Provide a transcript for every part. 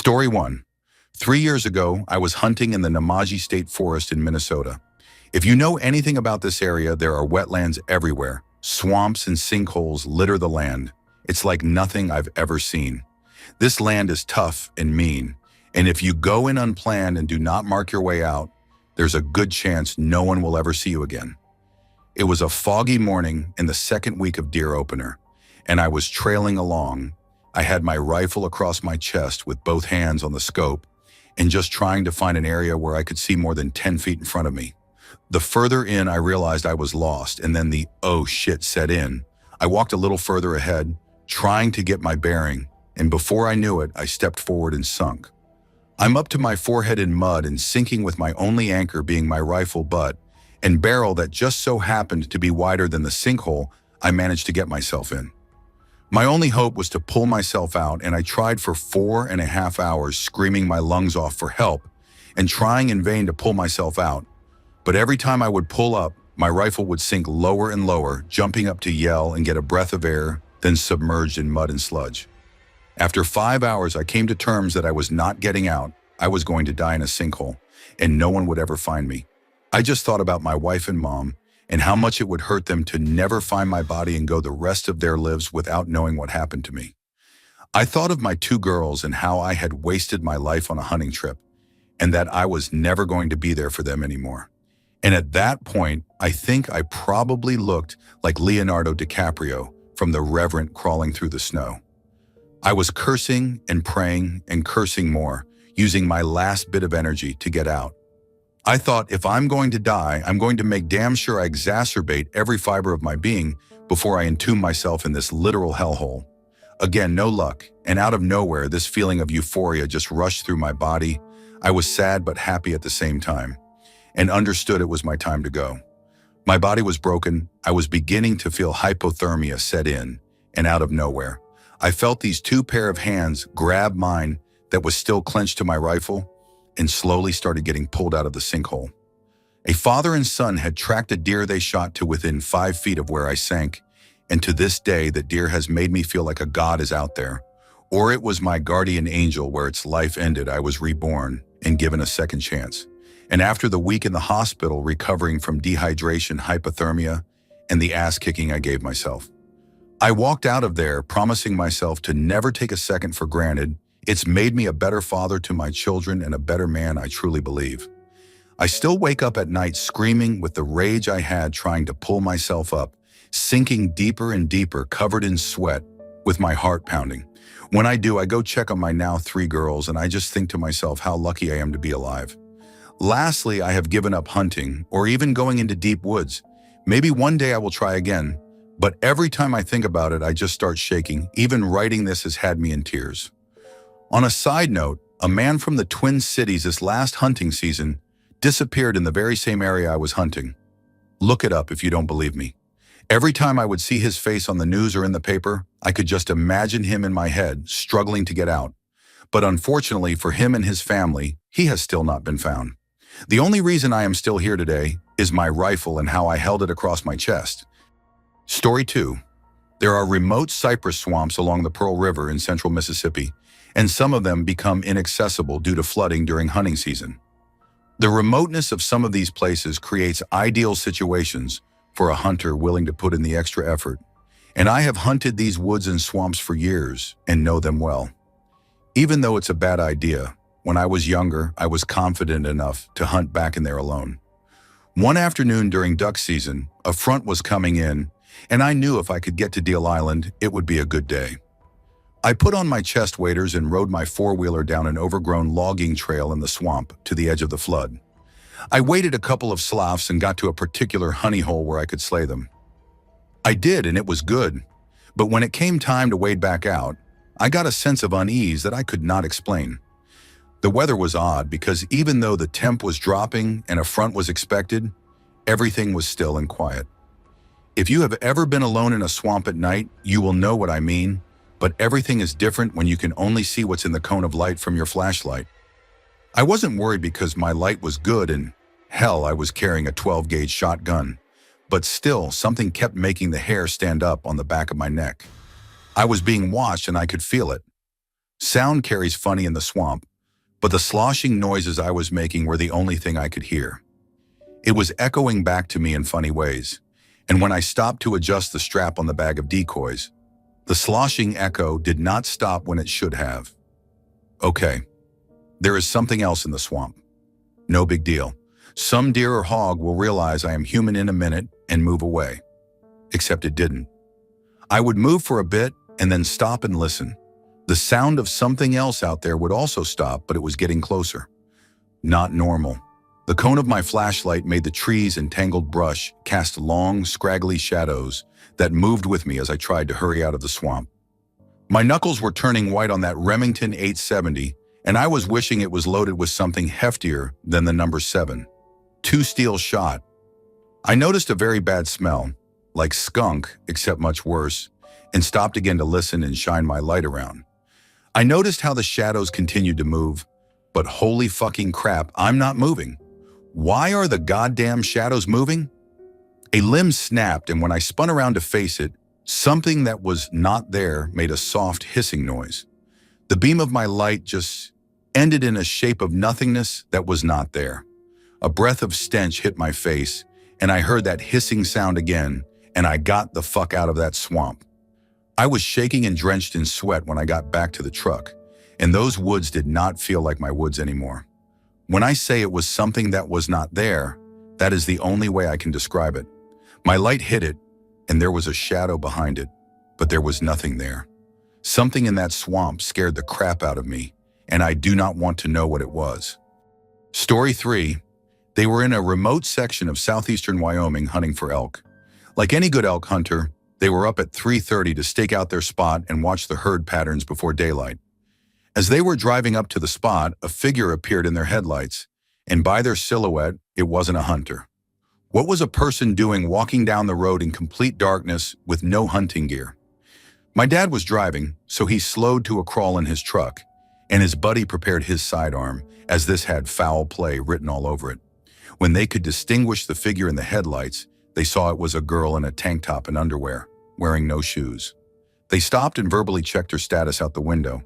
Story 1. 3 years ago, I was hunting in the Namaji State Forest in Minnesota. If you know anything about this area, there are wetlands everywhere. Swamps and sinkholes litter the land. It's like nothing I've ever seen. This land is tough and mean, and if you go in unplanned and do not mark your way out, there's a good chance no one will ever see you again. It was a foggy morning in the second week of deer opener, and I was trailing along. I had my rifle across my chest with both hands on the scope and just trying to find an area where I could see more than 10 feet in front of me. The further in I realized I was lost, and then the oh shit set in. I walked a little further ahead, trying to get my bearing, and before I knew it, I stepped forward and sunk. I'm up to my forehead in mud and sinking with my only anchor being my rifle butt and barrel that just so happened to be wider than the sinkhole I managed to get myself in. My only hope was to pull myself out, and I tried for 4.5 hours screaming my lungs off for help and trying in vain to pull myself out. But every time I would pull up, my rifle would sink lower and lower, jumping up to yell and get a breath of air, then submerged in mud and sludge. After 5 hours, I came to terms that I was not getting out. I was going to die in a sinkhole, and no one would ever find me. I just thought about my wife and mom and how much it would hurt them to never find my body and go the rest of their lives without knowing what happened to me. I thought of my 2 girls and how I had wasted my life on a hunting trip, and that I was never going to be there for them anymore. And at that point, I think I probably looked like Leonardo DiCaprio from The Revenant crawling through the snow. I was cursing and praying and cursing more, using my last bit of energy to get out. I thought, if I'm going to die, I'm going to make damn sure I exacerbate every fiber of my being before I entomb myself in this literal hellhole. Again, no luck, and out of nowhere, this feeling of euphoria just rushed through my body. I was sad but happy at the same time, and understood it was my time to go. My body was broken. I was beginning to feel hypothermia set in, and out of nowhere, I felt these 2 pair of hands grab mine that was still clenched to my rifle and slowly started getting pulled out of the sinkhole. A father and son had tracked a deer they shot to within 5 feet of where I sank, and to this day, the deer has made me feel like a god is out there. Or it was my guardian angel where its life ended. I was reborn and given a second chance. And after the week in the hospital recovering from dehydration, hypothermia, and the ass-kicking I gave myself, I walked out of there promising myself to never take a second for granted. It's made me a better father to my children and a better man, I truly believe. I still wake up at night screaming with the rage I had trying to pull myself up, sinking deeper and deeper, covered in sweat, with my heart pounding. When I do, I go check on my now 3 girls, and I just think to myself how lucky I am to be alive. Lastly, I have given up hunting or even going into deep woods. Maybe one day I will try again, but every time I think about it, I just start shaking. Even writing this has had me in tears. On a side note, a man from the Twin Cities this last hunting season disappeared in the very same area I was hunting. Look it up if you don't believe me. Every time I would see his face on the news or in the paper, I could just imagine him in my head, struggling to get out. But unfortunately for him and his family, he has still not been found. The only reason I am still here today is my rifle and how I held it across my chest. Story 2. There are remote cypress swamps along the Pearl River in central Mississippi, and some of them become inaccessible due to flooding during hunting season. The remoteness of some of these places creates ideal situations for a hunter willing to put in the extra effort, and I have hunted these woods and swamps for years and know them well. Even though it's a bad idea, when I was younger, I was confident enough to hunt back in there alone. One afternoon during duck season, a front was coming in, and I knew if I could get to Deal Island, it would be a good day. I put on my chest waders and rode my 4-wheeler down an overgrown logging trail in the swamp to the edge of the flood. I waited a couple of sloughs and got to a particular honey hole where I could slay them. I did, and it was good. But when it came time to wade back out, I got a sense of unease that I could not explain. The weather was odd because even though the temp was dropping and a front was expected, everything was still and quiet. If you have ever been alone in a swamp at night, you will know what I mean. But everything is different when you can only see what's in the cone of light from your flashlight. I wasn't worried because my light was good, and hell, I was carrying a 12-gauge shotgun. But still, something kept making the hair stand up on the back of my neck. I was being watched and I could feel it. Sound carries funny in the swamp, but the sloshing noises I was making were the only thing I could hear. It was echoing back to me in funny ways, and when I stopped to adjust the strap on the bag of decoys, the sloshing echo did not stop when it should have. Okay, there is something else in the swamp. No big deal. Some deer or hog will realize I am human in a minute and move away. Except it didn't. I would move for a bit and then stop and listen. The sound of something else out there would also stop, but it was getting closer. Not normal. The cone of my flashlight made the trees and tangled brush cast long, scraggly shadows that moved with me as I tried to hurry out of the swamp. My knuckles were turning white on that Remington 870, and I was wishing it was loaded with something heftier than the number 7. 2 steel shot. I noticed a very bad smell, like skunk, except much worse, and stopped again to listen and shine my light around. I noticed how the shadows continued to move, but holy fucking crap, I'm not moving. Why are the goddamn shadows moving? A limb snapped, and when I spun around to face it, something that was not there made a soft hissing noise. The beam of my light just ended in a shape of nothingness that was not there. A breath of stench hit my face, and I heard that hissing sound again, and I got the fuck out of that swamp. I was shaking and drenched in sweat when I got back to the truck, and those woods did not feel like my woods anymore. When I say it was something that was not there, that is the only way I can describe it. My light hit it, and there was a shadow behind it, but there was nothing there. Something in that swamp scared the crap out of me, and I do not want to know what it was. Story 3. They were in a remote section of southeastern Wyoming hunting for elk. Like any good elk hunter, they were up at 3:30 to stake out their spot and watch the herd patterns before daylight. As they were driving up to the spot, a figure appeared in their headlights, and by their silhouette, it wasn't a hunter. What was a person doing walking down the road in complete darkness with no hunting gear? My dad was driving, so he slowed to a crawl in his truck, and his buddy prepared his sidearm, as this had foul play written all over it. When they could distinguish the figure in the headlights, they saw it was a girl in a tank top and underwear, wearing no shoes. They stopped and verbally checked her status out the window,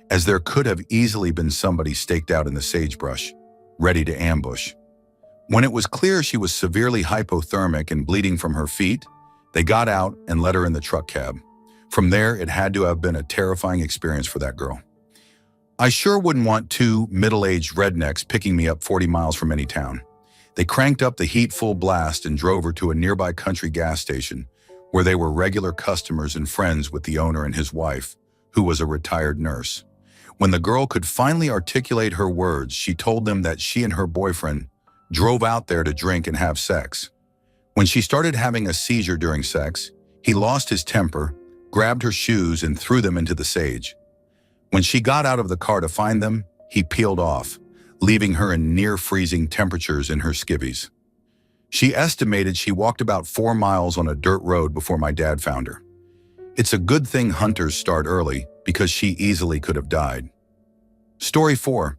as there could have easily been somebody staked out in the sagebrush, ready to ambush. When it was clear she was severely hypothermic and bleeding from her feet, they got out and let her in the truck cab. From there, it had to have been a terrifying experience for that girl. I sure wouldn't want 2 middle-aged rednecks picking me up 40 miles from any town. They cranked up the heat full blast and drove her to a nearby country gas station, where they were regular customers and friends with the owner and his wife, who was a retired nurse. When the girl could finally articulate her words, she told them that she and her boyfriend drove out there to drink and have sex. When she started having a seizure during sex, he lost his temper, grabbed her shoes, and threw them into the sage. When she got out of the car to find them, he peeled off, leaving her in near-freezing temperatures in her skivvies. She estimated she walked about 4 miles on a dirt road before my dad found her. It's a good thing hunters start early, because she easily could have died. Story 4.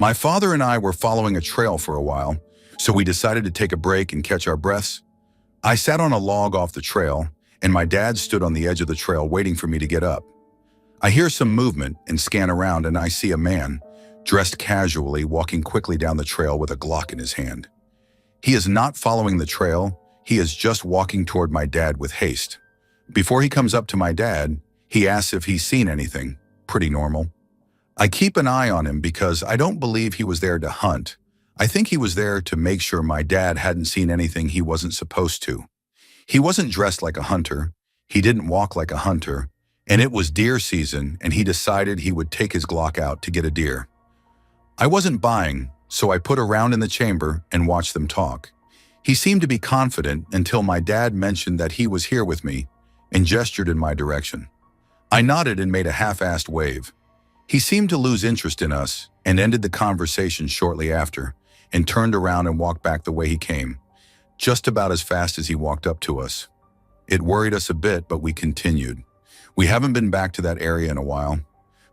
My father and I were following a trail for a while, so we decided to take a break and catch our breaths. I sat on a log off the trail, and my dad stood on the edge of the trail waiting for me to get up. I hear some movement and scan around, and I see a man, dressed casually, walking quickly down the trail with a Glock in his hand. He is not following the trail, he is just walking toward my dad with haste. Before he comes up to my dad, he asks if he's seen anything. Pretty normal. I keep an eye on him because I don't believe he was there to hunt. I think he was there to make sure my dad hadn't seen anything he wasn't supposed to. He wasn't dressed like a hunter, he didn't walk like a hunter, and it was deer season, and he decided he would take his Glock out to get a deer. I wasn't buying, so I put a round in the chamber and watched them talk. He seemed to be confident until my dad mentioned that he was here with me and gestured in my direction. I nodded and made a half-assed wave. He seemed to lose interest in us and ended the conversation shortly after and turned around and walked back the way he came, just about as fast as he walked up to us. It worried us a bit, but we continued. We haven't been back to that area in a while.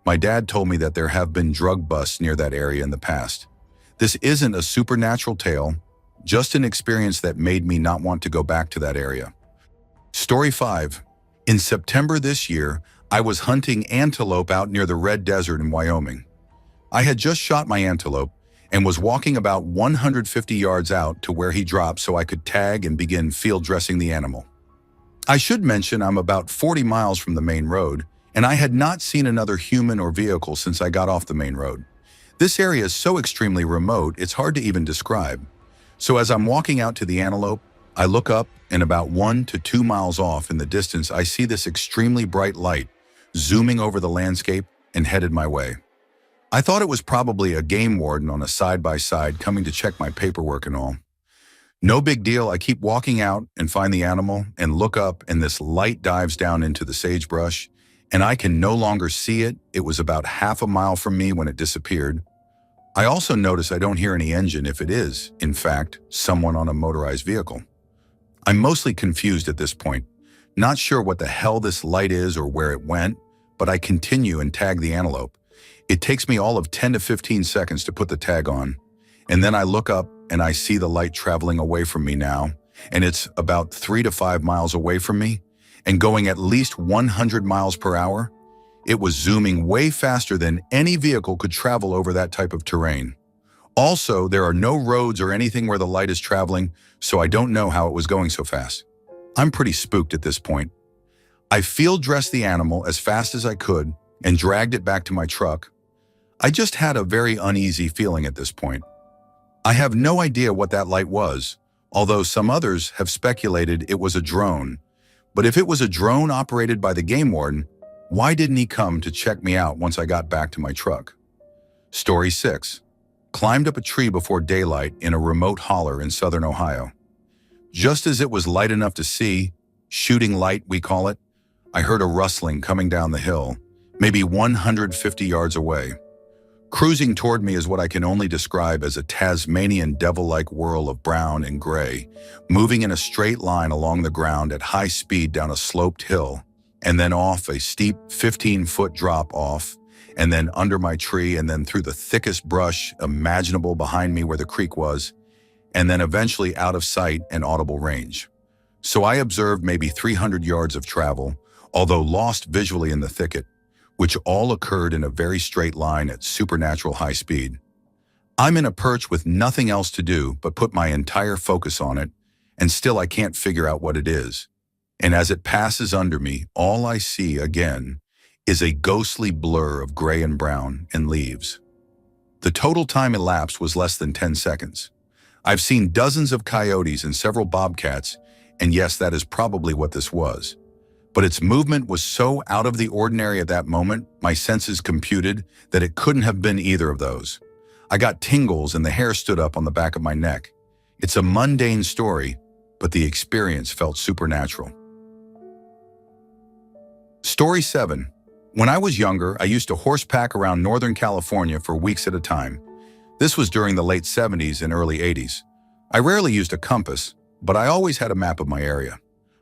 My dad told me that there have been drug busts near that area in the past. This isn't a supernatural tale, just an experience that made me not want to go back to that area. Story 5. In September this year, I was hunting antelope out near the Red Desert in Wyoming. I had just shot my antelope and was walking about 150 yards out to where he dropped so I could tag and begin field dressing the animal. I should mention I'm about 40 miles from the main road, and I had not seen another human or vehicle since I got off the main road. This area is so extremely remote, it's hard to even describe. So as I'm walking out to the antelope, I look up, and about 1 to 2 miles off in the distance, I see this extremely bright light zooming over the landscape and headed my way. I thought it was probably a game warden on a side-by-side coming to check my paperwork and all. No big deal, I keep walking out and find the animal and look up, and this light dives down into the sagebrush, and I can no longer see it. It was about half a mile from me when it disappeared. I also notice I don't hear any engine if it is, in fact, someone on a motorized vehicle. I'm mostly confused at this point, not sure what the hell this light is or where it went, but I continue and tag the antelope. It takes me all of 10 to 15 seconds to put the tag on, and then I look up and I see the light traveling away from me now, and it's about 3 to 5 miles away from me and going at least 100 miles per hour. It was zooming way faster than any vehicle could travel over that type of terrain. Also, there are no roads or anything where the light is traveling, so I don't know how it was going so fast. I'm pretty spooked at this point. I field dressed the animal as fast as I could and dragged it back to my truck. I just had a very uneasy feeling at this point. I have no idea what that light was, although some others have speculated it was a drone. But if it was a drone operated by the game warden, why didn't he come to check me out once I got back to my truck? Story 6. Climbed up a tree before daylight in a remote holler in southern Ohio. Just as it was light enough to see, shooting light we call it, I heard a rustling coming down the hill, maybe 150 yards away. Cruising toward me is what I can only describe as a Tasmanian devil-like whirl of brown and gray, moving in a straight line along the ground at high speed down a sloped hill, and then off a steep 15-foot drop off, and then under my tree, and then through the thickest brush imaginable behind me where the creek was, and then eventually out of sight and audible range. So I observed maybe 300 yards of travel, although lost visually in the thicket, which all occurred in a very straight line at supernatural high speed. I'm in a perch with nothing else to do but put my entire focus on it, and still I can't figure out what it is. And as it passes under me, all I see again is a ghostly blur of gray and brown and leaves. The total time elapsed was less than 10 seconds. I've seen dozens of coyotes and several bobcats, and yes, that is probably what this was. But its movement was so out of the ordinary at that moment, my senses computed that it couldn't have been either of those. I got tingles and the hair stood up on the back of my neck. It's a mundane story, but the experience felt supernatural. Story 7. When I was younger, I used to horsepack around Northern California for weeks at a time. This was during the late 70s and early 80s. I rarely used a compass, but I always had a map of my area.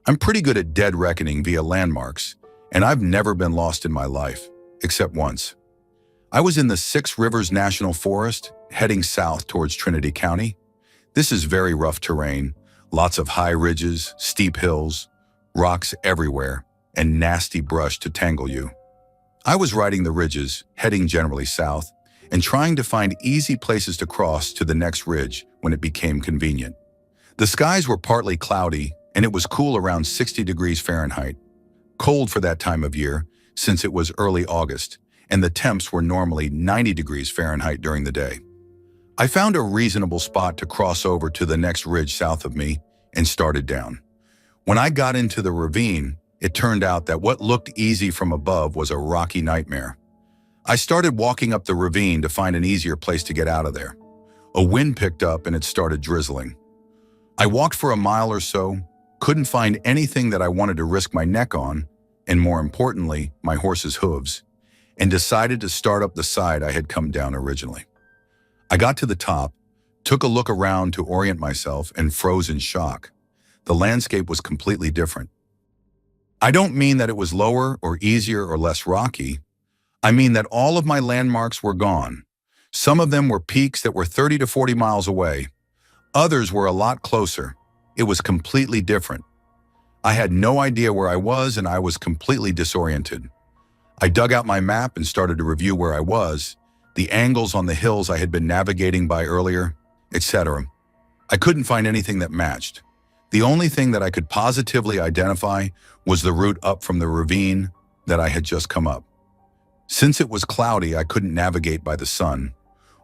I'm pretty good at dead reckoning via landmarks, and I've never been lost in my life, except once. I was in the Six Rivers National Forest, heading south towards Trinity County. This is very rough terrain, lots of high ridges, steep hills, rocks everywhere, and nasty brush to tangle you. I was riding the ridges, heading generally south, and trying to find easy places to cross to the next ridge when it became convenient. The skies were partly cloudy, and it was cool around 60 degrees Fahrenheit. Cold for that time of year, since it was early August, and the temps were normally 90 degrees Fahrenheit during the day. I found a reasonable spot to cross over to the next ridge south of me and started down. When I got into the ravine, it turned out that what looked easy from above was a rocky nightmare. I started walking up the ravine to find an easier place to get out of there. A wind picked up and it started drizzling. I walked for a mile or so, couldn't find anything that I wanted to risk my neck on, and more importantly, my horse's hooves, and decided to start up the side I had come down originally. I got to the top, took a look around to orient myself, and froze in shock. The landscape was completely different. I don't mean that it was lower or easier or less rocky. I mean that all of my landmarks were gone. Some of them were peaks that were 30 to 40 miles away. Others were a lot closer. It was completely different. I had no idea where I was, and I was completely disoriented. I dug out my map and started to review where I was, the angles on the hills I had been navigating by earlier, etc. I couldn't find anything that matched. The only thing that I could positively identify was the route up from the ravine that I had just come up. Since it was cloudy, I couldn't navigate by the sun.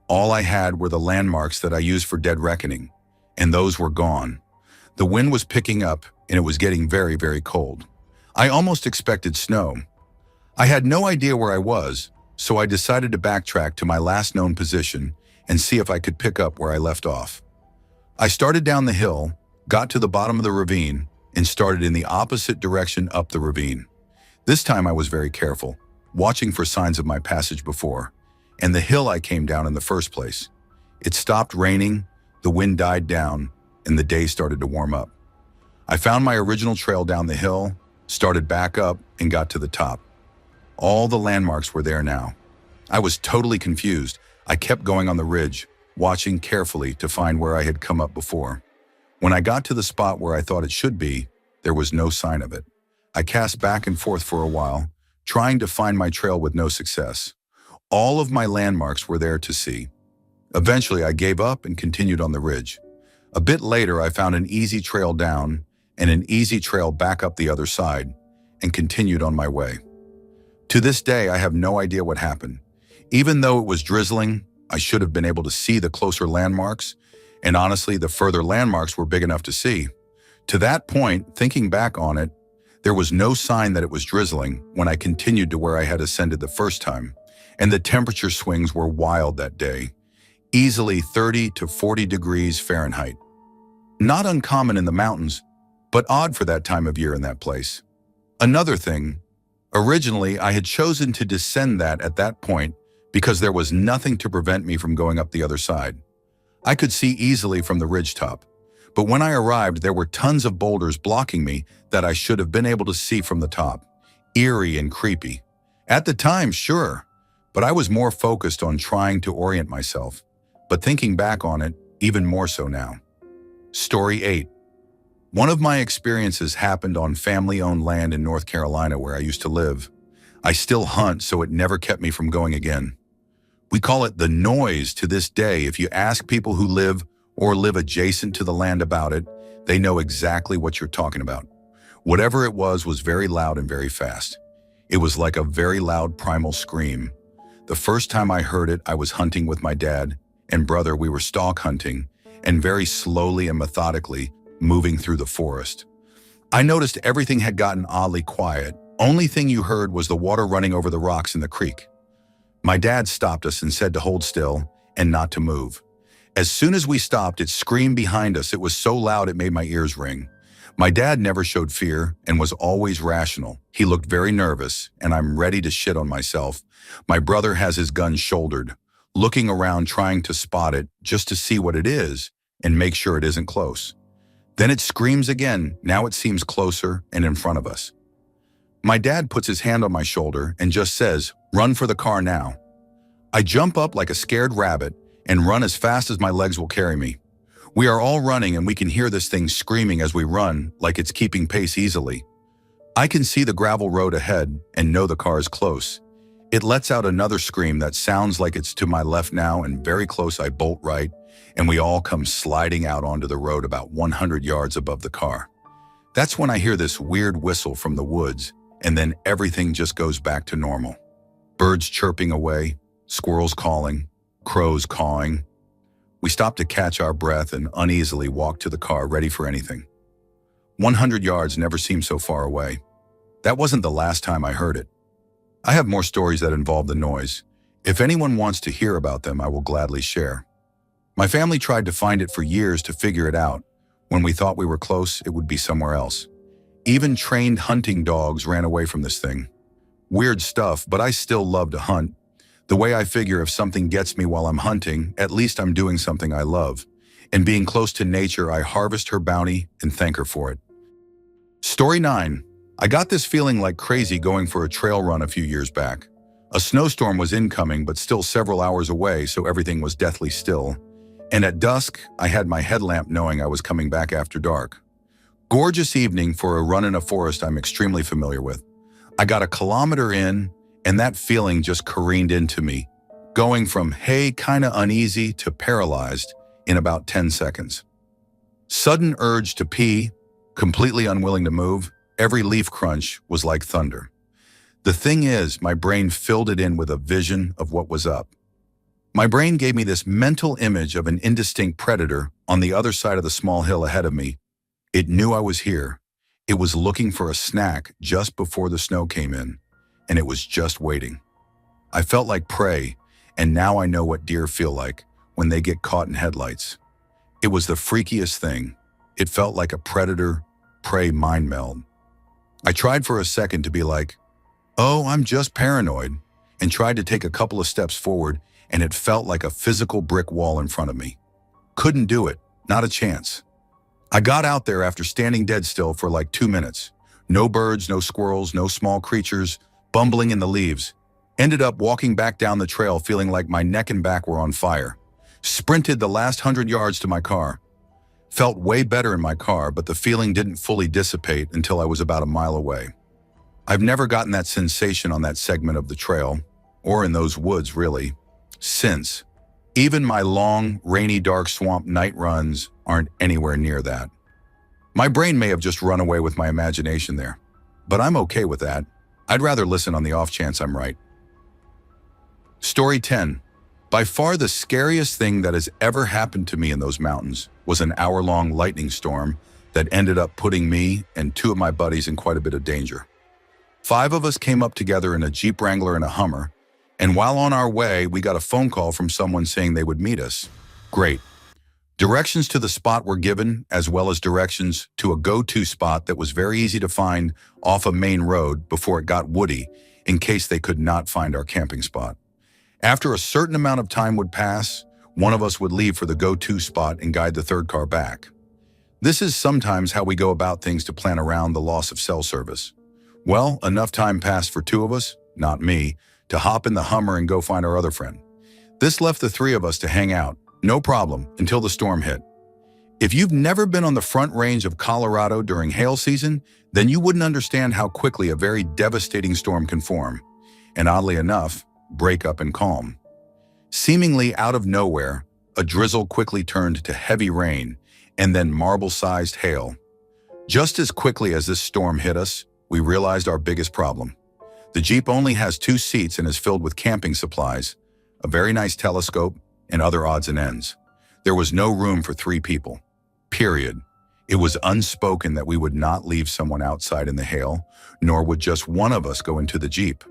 All I had were the landmarks that I used for Dead Reckoning, and those were gone. The wind was picking up, and it was getting very, very cold. I almost expected snow. I had no idea where I was, so I decided to backtrack to my last known position and see if I could pick up where I left off. I started down the hill, got to the bottom of the ravine, and started in the opposite direction up the ravine. This time I was very careful, watching for signs of my passage before, and the hill I came down in the first place. It stopped raining, the wind died down, and the day started to warm up. I found my original trail down the hill, started back up, and got to the top. All the landmarks were there now. I was totally confused. I kept going on the ridge, watching carefully to find where I had come up before. When I got to the spot where I thought it should be, there was no sign of it. I cast back and forth for a while, trying to find my trail with no success. All of my landmarks were there to see. Eventually, I gave up and continued on the ridge. A bit later, I found an easy trail down and an easy trail back up the other side and continued on my way. To this day, I have no idea what happened. Even though it was drizzling, I should have been able to see the closer landmarks, and honestly, the further landmarks were big enough to see. To that point, thinking back on it, there was no sign that it was drizzling when I continued to where I had ascended the first time, and the temperature swings were wild that day, easily 30 to 40 degrees Fahrenheit. Not uncommon in the mountains, but odd for that time of year in that place. Another thing, originally I had chosen to descend at that point because there was nothing to prevent me from going up the other side. I could see easily from the ridgetop, but when I arrived there were tons of boulders blocking me that I should have been able to see from the top. Eerie and creepy. At the time, sure, but I was more focused on trying to orient myself, but thinking back on it, even more so now. Story 8. One of my experiences happened on family-owned land in North Carolina where I used to live. I still hunt, so it never kept me from going again. We call it the noise to this day. If you ask people who live or live adjacent to the land about it, they know exactly what you're talking about. Whatever it was very loud and very fast. It was like a very loud primal scream. The first time I heard it, I was hunting with my dad and brother. We were stalk hunting and very slowly and methodically moving through the forest. I noticed everything had gotten oddly quiet. Only thing you heard was the water running over the rocks in the creek. My dad stopped us and said to hold still and not to move. As soon as we stopped, it screamed behind us. It was so loud it made my ears ring. My dad never showed fear and was always rational. He looked very nervous, and I'm ready to shit on myself. My brother has his gun shouldered, looking around trying to spot it just to see what it is and make sure it isn't close. Then it screams again. Now it seems closer and in front of us. My dad puts his hand on my shoulder and just says, "Run for the car now." I jump up like a scared rabbit and run as fast as my legs will carry me. We are all running and we can hear this thing screaming as we run, like it's keeping pace easily. I can see the gravel road ahead and know the car is close. It lets out another scream that sounds like it's to my left now, and very close. I bolt right, and we all come sliding out onto the road about 100 yards above the car. That's when I hear this weird whistle from the woods, and then everything just goes back to normal. Birds chirping away, squirrels calling, crows cawing. We stop to catch our breath and uneasily walk to the car, ready for anything. 100 yards never seemed so far away. That wasn't the last time I heard it. I have more stories that involve the noise. If anyone wants to hear about them, I will gladly share. My family tried to find it for years to figure it out. When we thought we were close, it would be somewhere else. Even trained hunting dogs ran away from this thing. Weird stuff, but I still love to hunt. The way I figure, if something gets me while I'm hunting, at least I'm doing something I love. And being close to nature, I harvest her bounty and thank her for it. Story 9. I got this feeling like crazy going for a trail run a few years back. A snowstorm was incoming, but still several hours away, so everything was deathly still. And at dusk, I had my headlamp knowing I was coming back after dark. Gorgeous evening for a run in a forest I'm extremely familiar with. I got a kilometer in, and that feeling just careened into me, going from, hey, kinda uneasy to paralyzed in about 10 seconds. Sudden urge to pee, completely unwilling to move, every leaf crunch was like thunder. The thing is, my brain filled it in with a vision of what was up. My brain gave me this mental image of an indistinct predator on the other side of the small hill ahead of me. It knew I was here. It was looking for a snack just before the snow came in, and it was just waiting. I felt like prey, and now I know what deer feel like when they get caught in headlights. It was the freakiest thing. It felt like a predator-prey mind meld. I tried for a second to be like, oh, I'm just paranoid, and tried to take a couple of steps forward, and it felt like a physical brick wall in front of me. Couldn't do it, not a chance. I got out there after standing dead still for like 2 minutes. No birds, no squirrels, no small creatures, bumbling in the leaves. Ended up walking back down the trail feeling like my neck and back were on fire. Sprinted the last 100 yards to my car. Felt way better in my car, but the feeling didn't fully dissipate until I was about a mile away. I've never gotten that sensation on that segment of the trail, or in those woods really, since. Even my long, rainy, dark swamp night runs aren't anywhere near that. My brain may have just run away with my imagination there, but I'm okay with that. I'd rather listen on the off chance I'm right. Story 10. By far the scariest thing that has ever happened to me in those mountains was an hour-long lightning storm that ended up putting me and 2 of my buddies in quite a bit of danger. 5 of us came up together in a Jeep Wrangler and a Hummer, and while on our way, we got a phone call from someone saying they would meet us. Great. Directions to the spot were given, as well as directions to a go-to spot that was very easy to find off a main road before it got woody, in case they could not find our camping spot. After a certain amount of time would pass, one of us would leave for the go-to spot and guide the 3rd car back. This is sometimes how we go about things to plan around the loss of cell service. Well, enough time passed for 2 of us, not me, to hop in the Hummer and go find our other friend. This left the 3 of us to hang out, no problem, until the storm hit. If you've never been on the Front Range of Colorado during hail season, then you wouldn't understand how quickly a very devastating storm can form, and oddly enough, break up and calm. Seemingly out of nowhere, a drizzle quickly turned to heavy rain, and then marble-sized hail. Just as quickly as this storm hit us, we realized our biggest problem. The Jeep only has 2 seats and is filled with camping supplies, a very nice telescope, and other odds and ends. There was no room for 3 people. Period. It was unspoken that we would not leave someone outside in the hail, nor would just one of us go into the Jeep.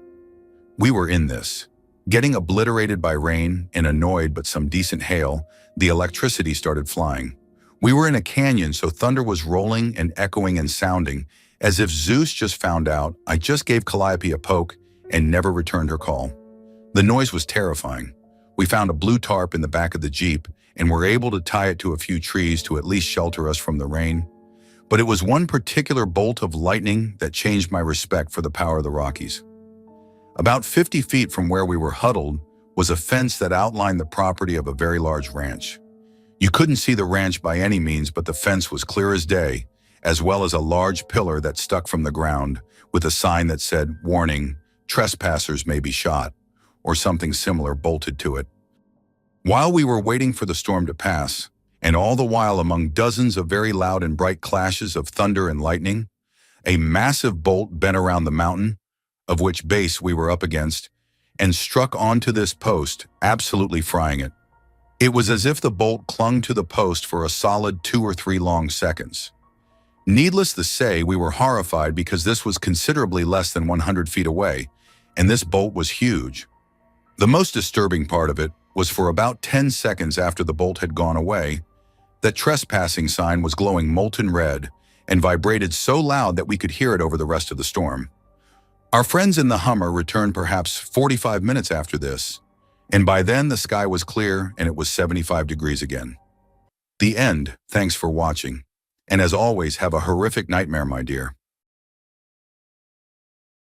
We were in this. Getting obliterated by rain and annoyed but some decent hail, the electricity started flying. We were in a canyon, so thunder was rolling and echoing and sounding, as if Zeus just found out I just gave Calliope a poke and never returned her call. The noise was terrifying. We found a blue tarp in the back of the Jeep and were able to tie it to a few trees to at least shelter us from the rain. But it was one particular bolt of lightning that changed my respect for the power of the Rockies. About 50 feet from where we were huddled was a fence that outlined the property of a very large ranch. You couldn't see the ranch by any means, but the fence was clear as day, as well as a large pillar that stuck from the ground with a sign that said, "Warning, trespassers may be shot," or something similar bolted to it. While we were waiting for the storm to pass, and all the while among dozens of very loud and bright clashes of thunder and lightning, a massive bolt bent around the mountain, of which base we were up against, and struck onto this post, absolutely frying it. It was as if the bolt clung to the post for a solid 2 or 3 long seconds. Needless to say, we were horrified because this was considerably less than 100 feet away, and this bolt was huge. The most disturbing part of it was for about 10 seconds after the bolt had gone away, that trespassing sign was glowing molten red and vibrated so loud that we could hear it over the rest of the storm. Our friends in the Hummer returned perhaps 45 minutes after this, and by then the sky was clear and it was 75 degrees again. The end. Thanks for watching. And as always, have a horrific nightmare, my dear.